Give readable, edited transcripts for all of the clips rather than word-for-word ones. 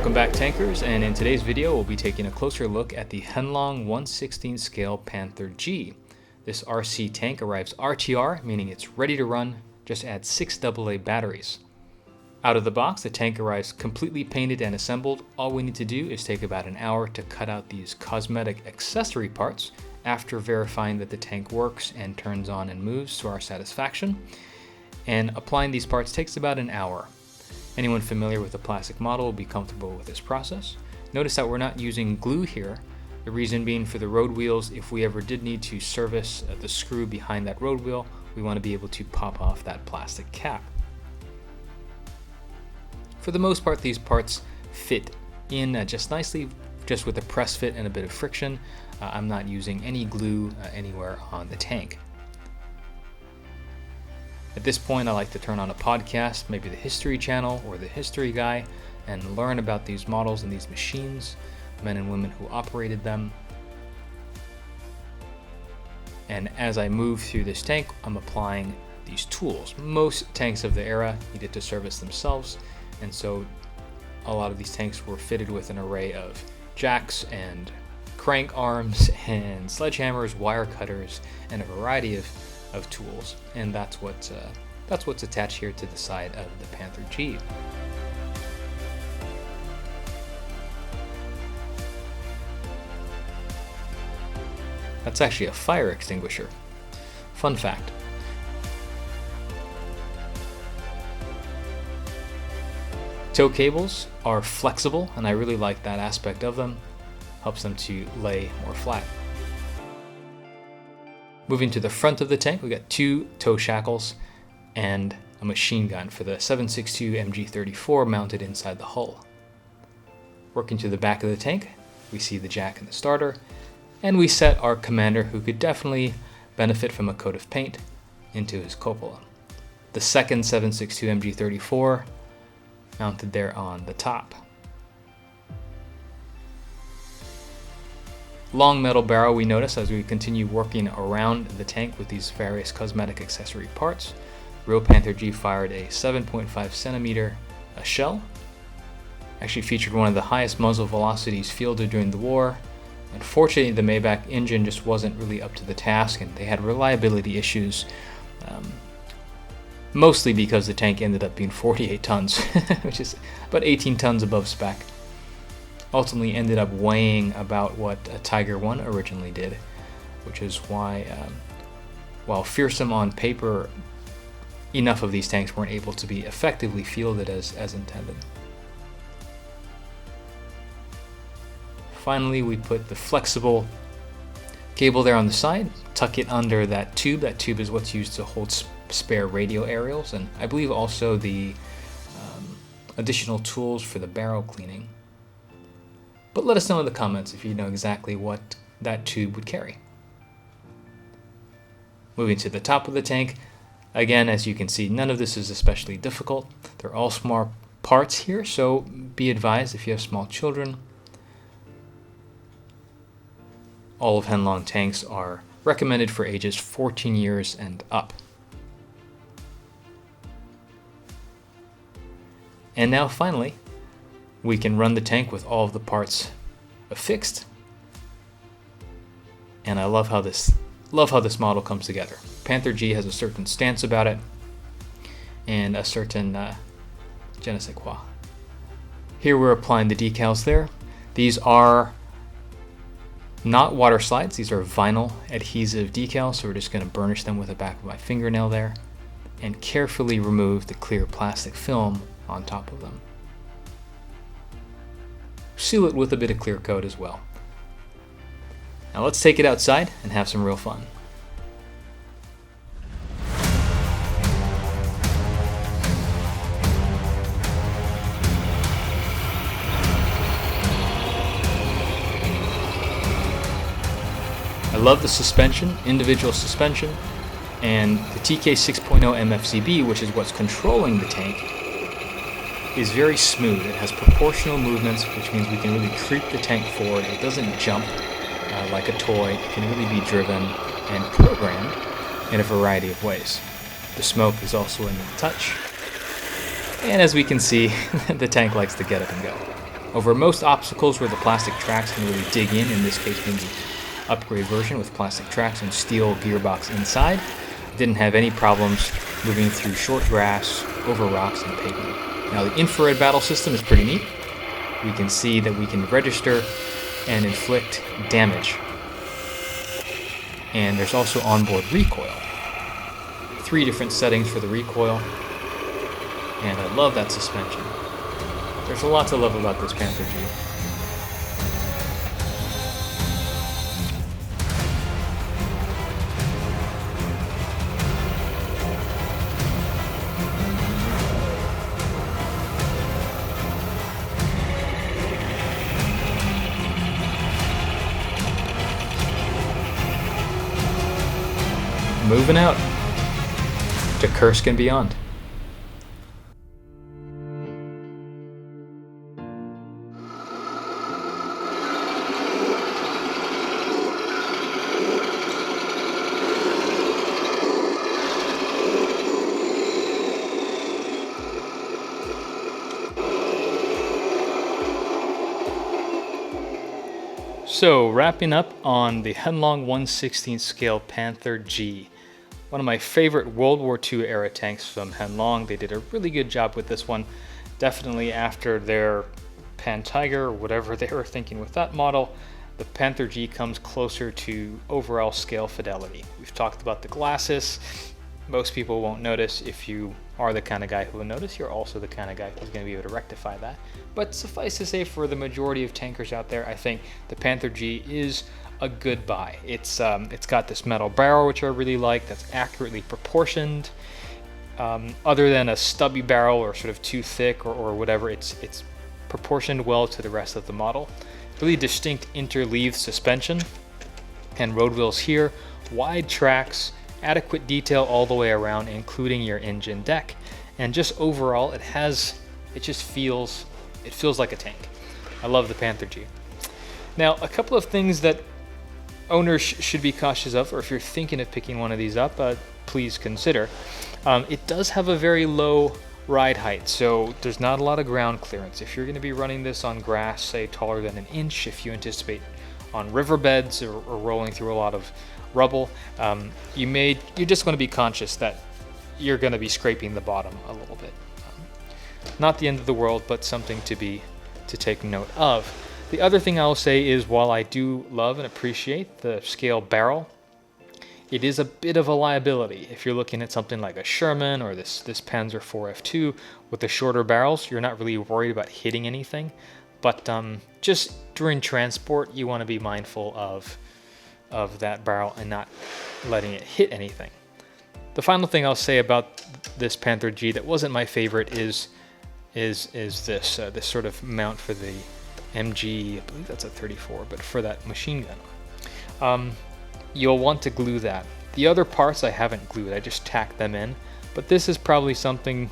Welcome back, tankers, and in today's video we'll be taking a closer look at the Heng Long 1/16 scale Panther G. This RC tank arrives RTR, meaning it's ready to run, just add 6 AA batteries. Out of the box, the tank arrives completely painted and assembled. All we need to do is take about an hour to cut out these cosmetic accessory parts after verifying that the tank works and turns on and moves to our satisfaction. And applying these parts takes about an hour. Anyone familiar with a plastic model will be comfortable with this process. Notice that we're not using glue here. The reason being, for the road wheels, if we ever did need to service the screw behind that road wheel, we want to be able to pop off that plastic cap. For the most part, these parts fit in just nicely, just with a press fit and a bit of friction. I'm not using any glue anywhere on the tank. At this point, I like to turn on a podcast, maybe the History Channel or the History Guy, and learn about these models and these machines, men and women who operated them. And as I move through this tank, I'm applying these tools. Most tanks of the era needed to service themselves, and so a lot of these tanks were fitted with an array of jacks and crank arms and sledgehammers, wire cutters, and a variety of tools, and that's what's attached here to the side of the Panther G. That's actually a fire extinguisher. Fun fact. Tow cables are flexible, and I really like that aspect of them. Helps them to lay more flat. Moving to the front of the tank, we got 2 tow shackles and a machine gun for the 7.62 MG34 mounted inside the hull. Working to the back of the tank, we see the jack and the starter, and we set our commander, who could definitely benefit from a coat of paint, into his cupola. The second 7.62 MG34 mounted there on the top. Long metal barrel we notice as we continue working around the tank with these various cosmetic accessory parts. Real Panther G fired a 7.5 centimeter shell. Actually featured one of the highest muzzle velocities fielded during the war. Unfortunately, the Maybach engine just wasn't really up to the task, and they had reliability issues, mostly because the tank ended up being 48 tons, which is about 18 tons above spec. Ultimately ended up weighing about what a Tiger 1 originally did, which is why, while fearsome on paper, enough of these tanks weren't able to be effectively fielded as intended. Finally, we put the flexible cable there on the side, tuck it under that tube. That tube is what's used to hold spare radio aerials, and I believe also the additional tools for the barrel cleaning. But let us know in the comments if you know exactly what that tube would carry. Moving to the top of the tank, again, as you can see, none of this is especially difficult. They're all small parts here, so be advised if you have small children. All of Heng Long tanks are recommended for ages 14 years and up. And now finally, we can run the tank with all of the parts affixed. And I love how this model comes together. Panther G has a certain stance about it, and a certain je ne sais quoi. Here we're applying the decals there. These are not water slides, these are vinyl adhesive decals, so we're just going to burnish them with the back of my fingernail there and carefully remove the clear plastic film on top of them. Seal it with a bit of clear coat as well. Now let's take it outside and have some real fun. I love the suspension, individual suspension, and the TK6.0 MFCB, which is what's controlling the tank, is very smooth. It has proportional movements, which means we can really creep the tank forward. It doesn't jump like a toy. It can really be driven and programmed in a variety of ways. The smoke is also in the touch. And as we can see, the tank likes to get up and go. Over most obstacles where the plastic tracks can really dig in this case being the upgrade version with plastic tracks and steel gearbox inside, didn't have any problems moving through short grass, over rocks, and pavement. Now the infrared battle system is pretty neat. We can see that we can register and inflict damage. And there's also onboard recoil. 3 different settings for the recoil. And I love that suspension. There's a lot to love about this Panther G. Moving out to Kursk and beyond. So, wrapping up on the Heng Long 1/16 scale Panther G. One of my favorite World War II era tanks from Heng Long. They did a really good job with this one. Definitely after their Pan-Tiger or whatever they were thinking with that model, the Panther G comes closer to overall scale fidelity. We've talked about the glasses. Most people won't notice. If you are the kind of guy who will notice, you're also the kind of guy who's going to be able to rectify that. But suffice to say, for the majority of tankers out there, I think the Panther G is a good buy. It's got this metal barrel, which I really like, that's accurately proportioned. Other than a stubby barrel or sort of too thick or whatever, it's proportioned well to the rest of the model. Really distinct interleaved suspension and road wheels here, wide tracks, adequate detail all the way around, including your engine deck, and just overall, it feels like a tank. I love the Panther G. Now, a couple of things that owners should be cautious of, or if you're thinking of picking one of these up, please consider. It does have a very low ride height, so there's not a lot of ground clearance. If you're going to be running this on grass, say taller than an inch, if you anticipate on riverbeds or rolling through a lot of rubble, you're just going to be conscious that you're going to be scraping the bottom a little bit. Not the end of the world, but something to take note of. The other thing I'll say is, while I do love and appreciate the scale barrel, it is a bit of a liability. If you're looking at something like a Sherman or this Panzer IV F2 with the shorter barrels, you're not really worried about hitting anything. But just during transport, you want to be mindful of that barrel and not letting it hit anything. The final thing I'll say about this Panther G that wasn't my favorite is this sort of mount for the MG, I believe that's a 34, but for that machine gun. You'll want to glue that. The other parts I haven't glued, I just tacked them in, but this is probably something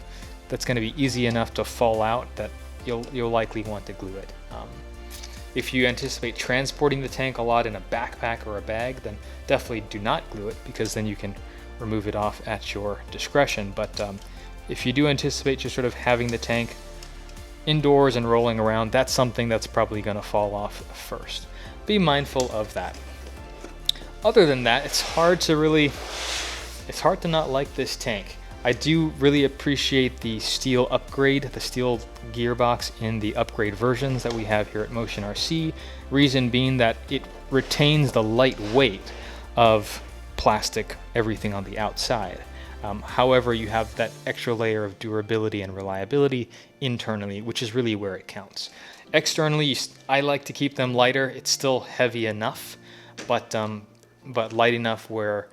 that's going to be easy enough to fall out that you'll likely want to glue it. If you anticipate transporting the tank a lot in a backpack or a bag, then definitely do not glue it, because then you can remove it off at your discretion. But if you do anticipate just sort of having the tank indoors and rolling around, that's something that's probably going to fall off first. Be mindful of that. Other than that, it's hard to not like this tank. I do really appreciate the steel upgrade, the steel gearbox in the upgrade versions that we have here at Motion RC. Reason being that it retains the light weight of plastic, everything on the outside. However, you have that extra layer of durability and reliability internally, which is really where it counts. Externally, I like to keep them lighter. It's still heavy enough, but light enough where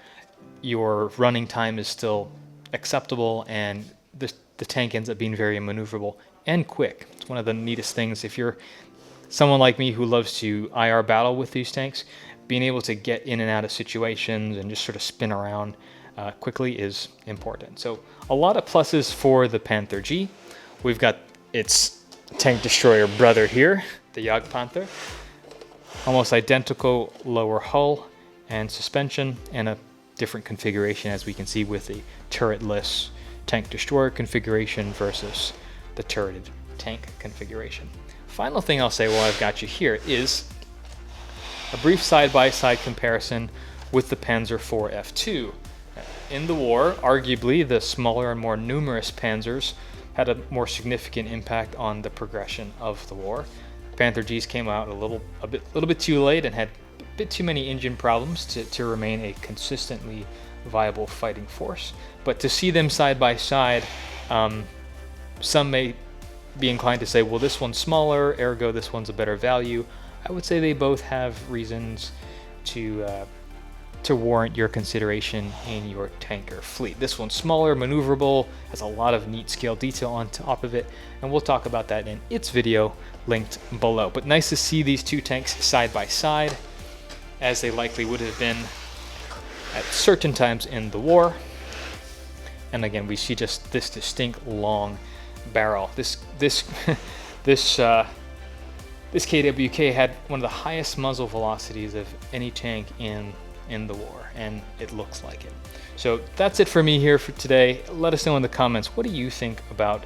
your running time is still acceptable, and the tank ends up being very maneuverable and quick. It's one of the neatest things. If you're someone like me who loves to IR battle with these tanks, being able to get in and out of situations and just sort of spin around quickly is important. So a lot of pluses for the Panther G. We've got its tank destroyer brother here, the Jagdpanther. Almost identical lower hull and suspension, and a different configuration, as we can see, with the turretless tank destroyer configuration versus the turreted tank configuration. Final thing I'll say while I've got you here is a brief side-by-side comparison with the Panzer IV F2. In the war, arguably the smaller and more numerous Panzers had a more significant impact on the progression of the war. Panther Gs came out a little bit too late and had a bit too many engine problems to remain a consistently viable fighting force. But to see them side by side, some may be inclined to say, well, this one's smaller, ergo this one's a better value. I would say they both have reasons to warrant your consideration in your tanker fleet. This one's smaller, maneuverable, has a lot of neat scale detail on top of it, and we'll talk about that in its video linked below. But nice to see these two tanks side by side, as they likely would have been at certain times in the war. And again, we see just this distinct long barrel. This KWK had one of the highest muzzle velocities of any tank in the war, and it looks like it. So that's it for me here for today. Let us know in the comments, what do you think about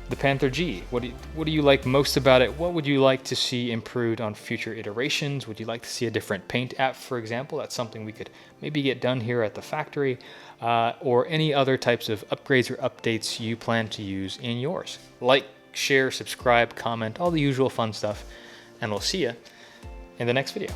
the Panther G? What do you like most about it? What would you like to see improved on future iterations? Would you like to see a different paint app, for example? That's something we could maybe get done here at the factory, or any other types of upgrades or updates you plan to use in yours. Like, share, subscribe, comment, all the usual fun stuff, and we'll see you in the next video.